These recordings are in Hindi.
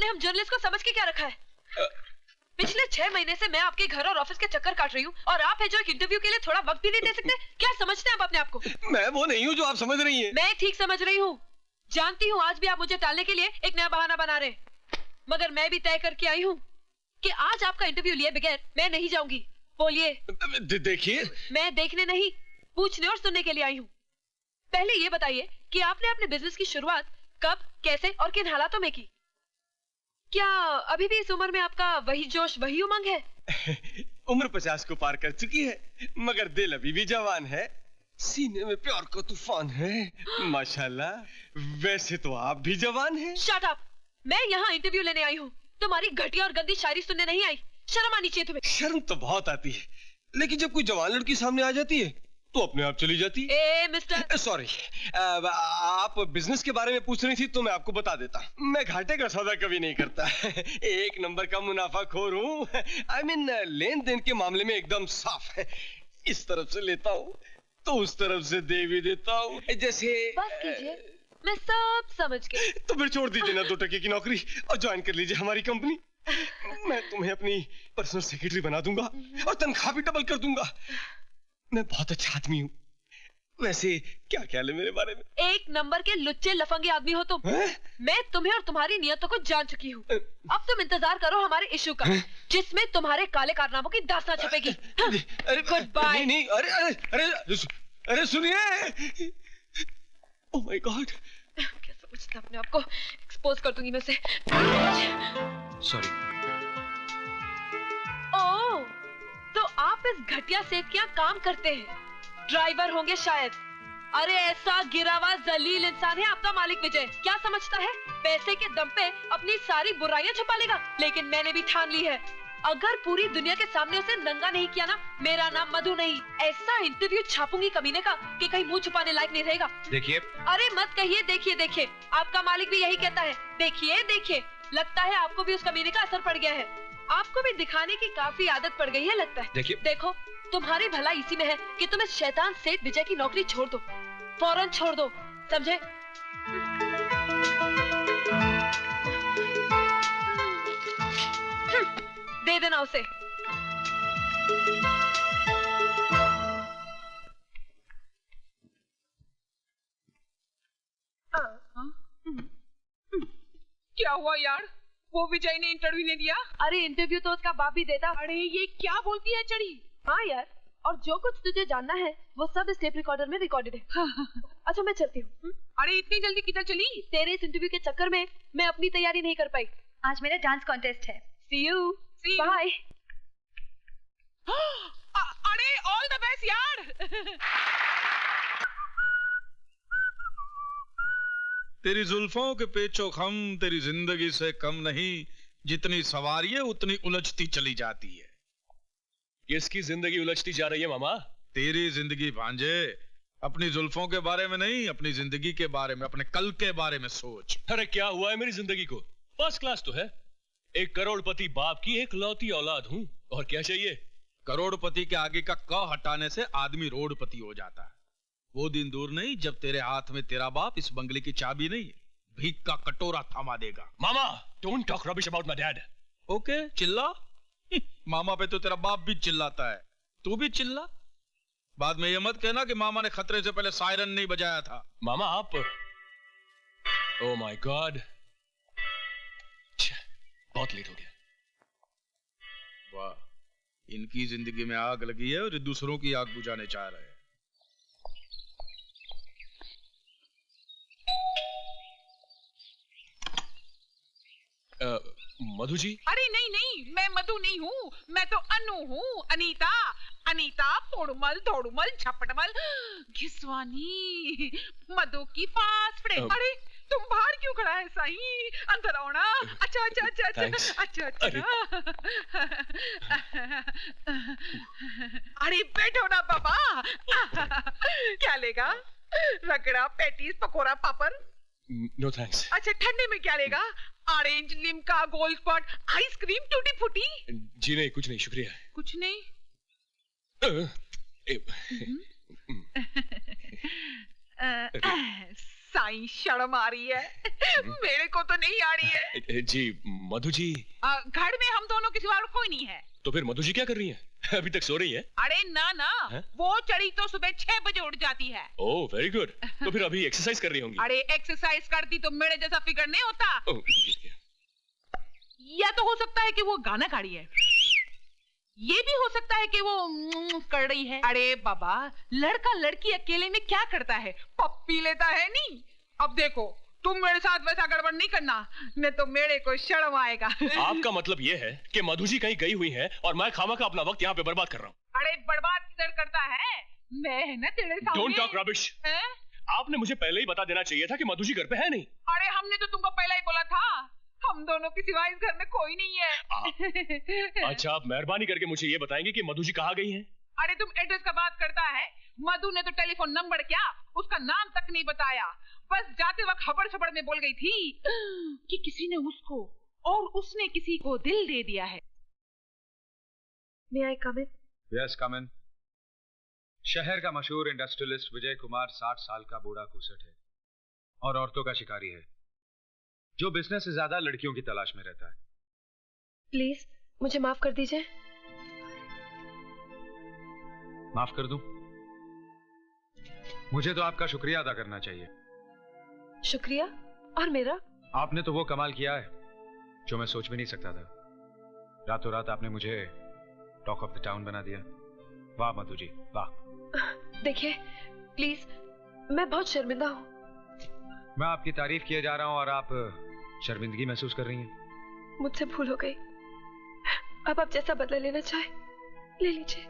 आपने हम जर्नलिस्ट को समझ के क्या रखा है? पिछले 6 महीने से मैं आपके घर और ऑफिस के चक्कर काट रही हूँ और आप है जो एक इंटरव्यू के लिए थोड़ा वक्त भी नहीं दे सकते। क्या समझते हैं आप अपने आप को? मैं वो नहीं हूँ जो आप समझ रही हैं। मैं ठीक समझ रही हूँ। जानती हूँ आज भी आप मुझे टालने के लिए एक नया बहाना बना रहे, मगर मैं भी तय करके आई हूँ कि आज आपका इंटरव्यू लिए बगैर मैं नहीं जाऊंगी। बोलिए। देखिए, मैं देखने नहीं, पूछने और सुनने के लिए आई हूँ। पहले ये बताइए कि आपने अपने बिजनेस की शुरुआत कब, कैसे और किन हालातों में की? क्या अभी भी इस उम्र में आपका वही जोश, वही उमंग है? उम्र 50 को पार कर चुकी है, मगर दिल अभी भी जवान है। सीने में प्यार का तूफान है, माशाल्लाह। वैसे तो आप भी जवान हैं। Shut up! मैं यहाँ इंटरव्यू लेने आई हूँ, तुम्हारी घटिया और गंदी शायरी सुनने नहीं आई। शर्म आनी चाहिए तुम्हें। शर्म तो बहुत आती है, लेकिन जब कोई जवान लड़की सामने आ जाती है तो अपने आप चली जाती है। ए मिस्टर, सॉरी, आप बिजनेस के बारे में पूछ रही थी तो मैं आपको बता देता। मैं घाटे का सौदा कभी नहीं करता। एक नंबर का मुनाफाखोर हूँ। I mean, लेन देन के मामले में एकदम साफ है। इस तरफ से लेता हूँ तो उस तरफ से दे भी देता हूँ। जैसे बस कीजिए, मैं सब समझ गई। तो फिर छोड़ दीजिए ना 2 टके की नौकरी और ज्वाइन कर लीजिए हमारी कंपनी। मैं तुम्हें अपनी पर्सनल सेक्रेटरी बना दूंगा और तनख्वाह भी डबल कर दूंगा। मैं बहुत अच्छा आदमी हूँ। वैसे क्या ख्याल है मेरे बारे में? एक नंबर के लुच्चे लफंगे आदमी हो तुम। मैं तुम्हें और तुम्हारी नियतों को जान चुकी हूँ। अब तुम इंतजार करो हमारे इश्यू का, जिसमें तुम्हारे काले कारनामों की दास्तां छपेगी। Good bye. नहीं, अरे सुनिए। ओह माय गॉड, क्या समझता अपने आप को? एक्सपोज कर दूंगी मैं उसे। सॉरी। ओह, तो आप इस घटिया सेठ के यहाँ काम करते हैं, ड्राइवर होंगे शायद। अरे ऐसा गिरा हुआ जलील इंसान है आपका मालिक विजय। क्या समझता है पैसे के दम पे अपनी सारी बुराइयां छुपा लेगा? लेकिन मैंने भी ठान ली है, अगर पूरी दुनिया के सामने उसे नंगा नहीं किया ना, मेरा नाम मधु नहीं। ऐसा इंटरव्यू छापूंगी कमीने का कि कहीं मुंह छुपाने लायक नहीं रहेगा। देखिए, अरे मत कहिए देखिए देखिए, आपका मालिक भी यही कहता है, देखिए देखिए। लगता है आपको भी उस कमीने का असर पड़ गया है। आपको भी दिखाने की काफी आदत पड़ गई है लगता है। देखिए, देखो, तुम्हारी भला इसी में है कि तुम इस शैतान सेठ विजय की नौकरी छोड़ दो, फौरन छोड़ दो, समझे? दे देना उसे। क्या हुआ यार? वो विजय ने इंटरव्यू नहीं दिया? अरे इंटरव्यू तो उसका बाप भी देता। अरे ये क्या बोलती है चढ़ी? हाँ यार, और जो कुछ तुझे जानना है वो सब इस टेप रिकॉर्डर में रिकॉर्डेड है। अच्छा मैं चलती हूँ। अरे इतनी जल्दी किधर चली? तेरे इस इंटरव्यू के चक्कर में मैं अपनी तैयारी नहीं कर पाई। आज मेरा डांस कॉन्टेस्ट है। See you. बाय। अरे ऑल द बेस्ट यार। तेरी जुल्फों के पेचो खम तेरी जिंदगी से कम नहीं, जितनी सवारी है उतनी उलझती चली जाती है। किसकी जिंदगी उलझती जा रही है मामा? तेरी जिंदगी भांजे। अपनी जुल्फों के बारे में नहीं, अपनी जिंदगी के बारे में, अपने कल के बारे में सोच। अरे क्या हुआ है मेरी जिंदगी को? फर्स्ट क्लास तो है। एक करोड़पति बाप की एक लौती औलाद हूँ, और क्या चाहिए? करोड़पति के आगे का क हटाने से आदमी रोडपति हो जाता है। वो दिन दूर नहीं जब तेरे हाथ में तेरा बाप इस बंगले की चाबी नहीं, भीख का कटोरा थमा देगा। मामा, don't talk rubbish about my dad. Okay, चिल्ला। मामा पे तो तेरा बाप भी चिल्लाता है, तू भी चिल्ला। बाद में ये मत कहना कि मामा ने खतरे से पहले सायरन नहीं बजाया था। मामा आप, ओह माय गॉड, बहुत लेट हो गया। वाह, इनकी जिंदगी में आग लगी है और ये दूसरों की आग बुझाने चाह रहे हैं। मधु जी? अरे नहीं नहीं, मैं मधु नहीं हूँ, मैं तो अनु हूँ, अनीता। अनीता पोड़मल धोड़मल झपटमल घिसवानी, मधु की फास्ट फ्रेंड। अरे तुम बाहर क्यों खड़ा है साईं? अंदर आओ ना। अच्छा अच्छा अच्छा अच्छा अच्छा अच्छा। अरे बैठो ना बाबा। क्या लेगा? रगड़ा, patties, pakora, papad? No thanks. अच्छा ठंडे में क्या लेगा? Orange, Limca, gold spot, ice cream, tutti frutti? जी नहीं, कुछ नहीं, शुक्रिया। कुछ नहीं? साईं शर्म आ रही है। मेरे को तो नहीं आ रही है। जी मधु जी। घर में हम दोनों के सिवा और कोई नहीं है। तो फिर मधु जी क्या कर रही हैं? अभी तक सो रही हैं? अरे ना ना है? वो चढ़ी तो सुबह 6 बजे उठ जाती है। Oh very good. तो फिर अभी एक्सरसाइज कर रही होंगी। अरे एक्सरसाइज करती तो मेरे जैसा फिगर नहीं होता। या तो हो सकता है कि वो गाना गा रही है, ये भी हो सकता है कि वो कर रही है। अरे बाबा, लड़का लड़की अकेले में क्या करता है, पप्पी लेता है नहीं। अब देखो तुम मेरे साथ वैसा गड़बड़ नहीं करना, नहीं तो मेरे को शर्म आएगा। आपका मतलब ये है कि मधु जी कहीं गई हुई है और मैं खामखा अपना वक्त यहाँ पे बर्बाद कर रहा हूँ। अरे बर्बाद किधर करता है, मैं है ना तेरे सामने। Don't talk rubbish. आपने मुझे पहले ही बता देना चाहिए था कि मधु जी घर पे है नहीं। अरे हमने तो तुमको पहले ही बोला था, हम दोनों के सिवा इस घर में कोई नहीं है। अच्छा, आप मेहरबानी करके मुझे ये बताएंगे कि मधु जी कहाँ गई हैं? अरे तुम एड्रेस का बात करता है, मधु ने तो टेलीफोन नंबर क्या, उसका नाम तक नहीं बताया। बस जाते वक्त हबड़ सबड़ में बोल गई थी कि किसी ने उसको और उसने किसी को दिल दे दिया है। May I come in? Yes come in. शहर का मशहूर इंडस्ट्रियलिस्ट विजय कुमार 60 साल का बूढ़ा कुसट है और औरतों का शिकारी है, जो बिजनेस से ज्यादा लड़कियों की तलाश में रहता है। प्लीज मुझे माफ कर दीजिए। माफ कर दूं? मुझे तो आपका शुक्रिया अदा करना चाहिए। शुक्रिया? और मेरा? आपने तो वो कमाल किया है जो मैं सोच भी नहीं सकता था। रातों रात आपने मुझे टॉक ऑफ द टाउन बना दिया। वाह मधु जी, वाह। देखिए प्लीज, मैं बहुत शर्मिंदा हूँ। मैं आपकी तारीफ किए जा रहा हूं और आप शर्मिंदगी महसूस कर रही हैं। मुझसे भूल हो गई, अब आप जैसा बदला लेना चाहे ले लीजिए।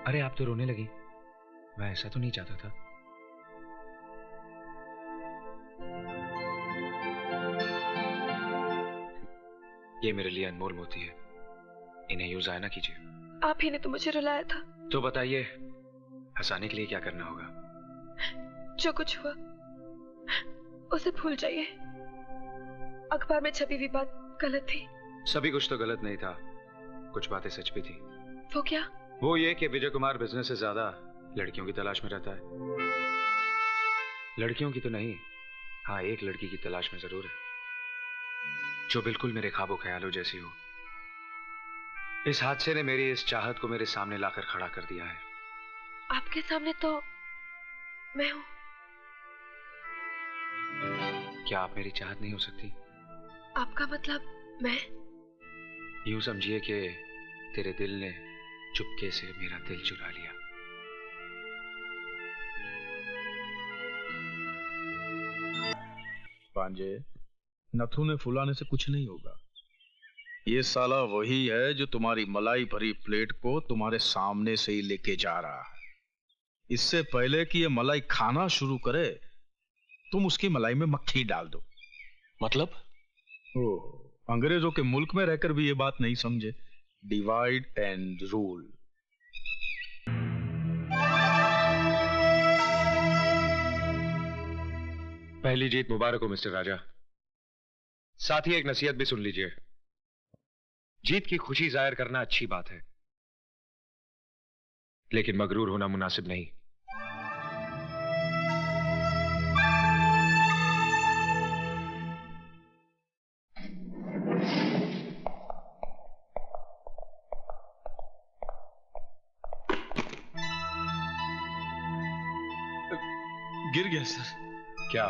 अरे आप तो रोने लगी, मैं ऐसा तो नहीं चाहता था। ये मेरे लिए अनमोल मोती है, इन्हें यूज आया ना कीजिए। आप ही ने तो मुझे रुलाया था। तो बताइए, हंसाने के लिए क्या करना होगा? जो कुछ हुआ उसे भूल जाइए। अखबार में छपी हुई बात गलत थी। सभी कुछ तो गलत नहीं था, कुछ बातें सच भी थी। वो क्या? वो ये कि विजय कुमार बिजनेस से ज्यादा लड़कियों की तलाश में रहता है। लड़कियों की तो नहीं, हाँ एक लड़की की तलाश में जरूर है, जो बिल्कुल मेरे ख्वाबों ख्यालों जैसी हो। इस हादसे ने मेरी इस चाहत को मेरे सामने लाकर खड़ा कर दिया है। आपके सामने तो मैं हूं। क्या आप मेरी चाहत नहीं हो सकती? आपका मतलब मैं? यूं समझिए कि तेरे दिल ने चुपके से मेरा दिल चुरा लिया। पांजे, नथुने फुलाने से कुछ नहीं होगा। ये साला वही है जो तुम्हारी मलाई भरी प्लेट को तुम्हारे सामने से ही लेके जा रहा है। इससे पहले कि ये मलाई खाना शुरू करे, तुम उसकी मलाई में मक्खी डाल दो। मतलब? ओह, अंग्रेजों के मुल्क में रहकर भी ये बात नहीं समझे। Divide and rule. पहली जीत मुबारक हो मिस्टर राजा। साथ ही एक नसीहत भी सुन लीजिए। जीत की खुशी जाहिर करना अच्छी बात है, लेकिन मगरूर होना मुनासिब नहीं। गिर गया सर। क्या?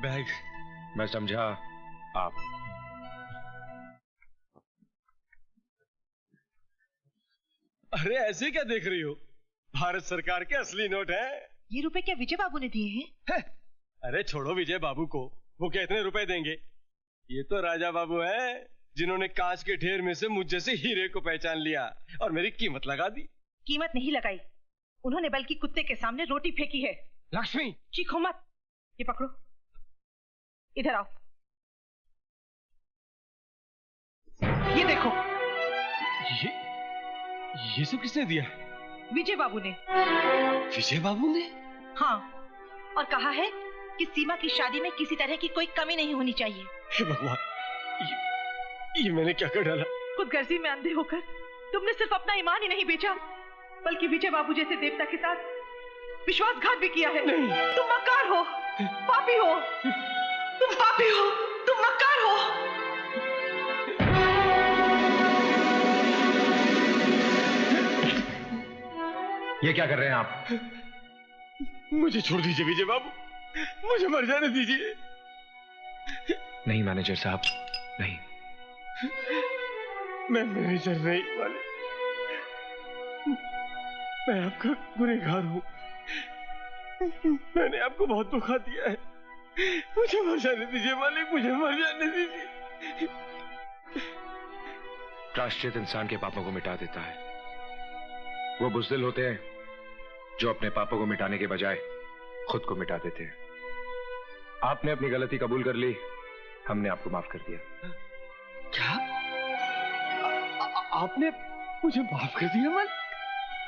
बैग। मैं समझा आप। अरे ऐसे क्या देख रही हो? भारत सरकार के असली नोट है। ये रुपए क्या विजय बाबू ने दिए हैं? अरे छोड़ो विजय बाबू को, वो कितने रुपए देंगे? ये तो राजा बाबू हैं, जिन्होंने कांच के ढेर में से मुझ जैसे हीरे को पहचान लिया और मेरी कीमत लगा दी। कीमत नहीं लगाई, उन्होंने बल्कि कुत्ते के सामने रोटी फेंकी है। लक्ष्मी, चीखो मत। ये पकड़ो, इधर आओ। ये देखो। ये सब किसने दिया? विजय बाबू ने। विजय बाबू ने? हाँ, और कहा है कि सीमा की शादी में किसी तरह की कोई कमी नहीं होनी चाहिए। हे भगवान, ये मैंने क्या कर डाला? खुदगर्जी में अंधे होकर तुमने सिर्फ अपना ईमान ही नहीं बेचा, बल्कि विजय बाबू जैसे देवता के साथ विश्वासघात भी किया है। नहीं। तुम मक्कार हो, पापी हो, तुम पापी हो, तुम मक्कार हो। ये क्या कर रहे हैं आप? मुझे छोड़ दीजिए विजय बाबू, मुझे मर जाने दीजिए। नहीं मैनेजर साहब, नहीं। मैं मैनेजर नहीं मालिक, मैं आपका गुनहगार हूँ। मैंने आपको बहुत धोखा दिया है, मुझे मर जाने दीजिए मालिक, मुझे मर जाने दीजिए। प्रायश्चित इंसान के पापों को मिटा देता है। वो बुज़दिल होते हैं जो अपने पापों को मिटाने के बजाय खुद को मिटा देते हैं। आपने अपनी गलती कबूल कर ली, हमने आपको माफ कर दिया। क्या? आपने मुझे माफ कर दिया मालिक?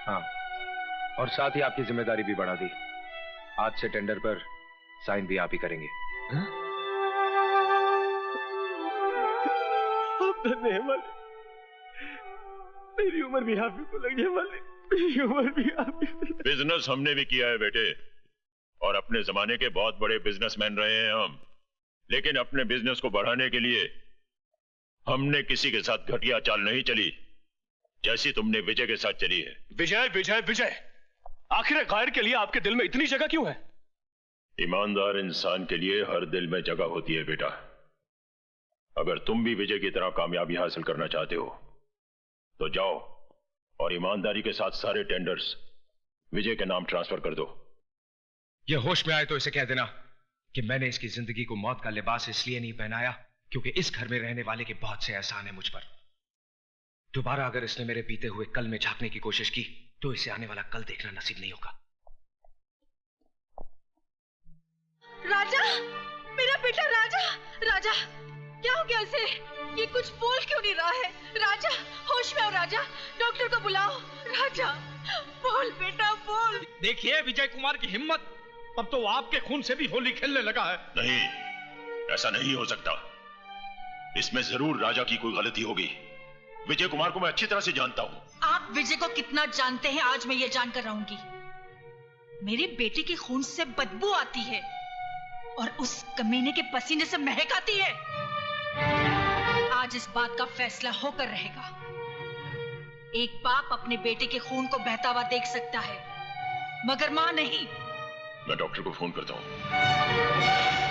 हाँ, और साथ ही आपकी जिम्मेदारी भी बढ़ा दी। आज से टेंडर पर साइन भी आप ही करेंगे। आप धन्य हैं मालिक, मेरी उम्र भी आप ही को लगी है मालिक, मेरी उम्र भी आप ही को लगी। बिजनेस हमने भी किया है बेटे, और अपने जमाने के बहुत बड़े बिजनेसमैन रहे हैं हम। लेकिन अपने बिजनेस को बढ़ाने के लिए हमने किसी के साथ घटिया चाल नहीं चली, जैसी तुमने विजय के साथ चली है। विजय विजय विजय, आखिर गायर के लिए आपके दिल में इतनी जगह क्यों है? ईमानदार इंसान के लिए हर दिल में जगह होती है बेटा। अगर तुम भी विजय की तरह कामयाबी हासिल करना चाहते हो तो जाओ और ईमानदारी के साथ सारे टेंडर्स विजय के नाम ट्रांसफर कर दो। ये होश में आए तो इसे कह देना कि मैंने इसकी जिंदगी को मौत का लिबास इसलिए नहीं पहनाया क्योंकि इस घर में रहने वाले के बहुत से एहसान है मुझ पर। दोबारा अगर इसने मेरे बीते हुए कल में झांकने की कोशिश की तो इसे आने वाला कल देखना नसीब नहीं होगा। राजा, मेरा बेटा राजा, राजा क्या हो गया इसे? ये कुछ बोल क्यों नहीं रहा है? राजा, होश में आओ राजा, डॉक्टर को बुलाओ। राजा, बोल बेटा बोल। देखिए विजय कुमार की हिम्मत, अब तो आपके खून से भी होली खेलने लगा है। नहीं, ऐसा नहीं हो सकता। इसमें जरूर राजा की कोई गलती होगी। विजय कुमार को मैं अच्छी तरह से जानता हूं। आप विजय को कितना जानते हैं आज मैं ये जानकर रहूंगी। मेरे बेटे के खून से बदबू आती है और उस कमीने के पसीने से महक आती है। आज इस बात का फैसला होकर रहेगा। एक बाप अपने बेटे के खून को बहता हुआ देख सकता है मगर मां नहीं। मैं डॉक्टर को फोन करता हूं।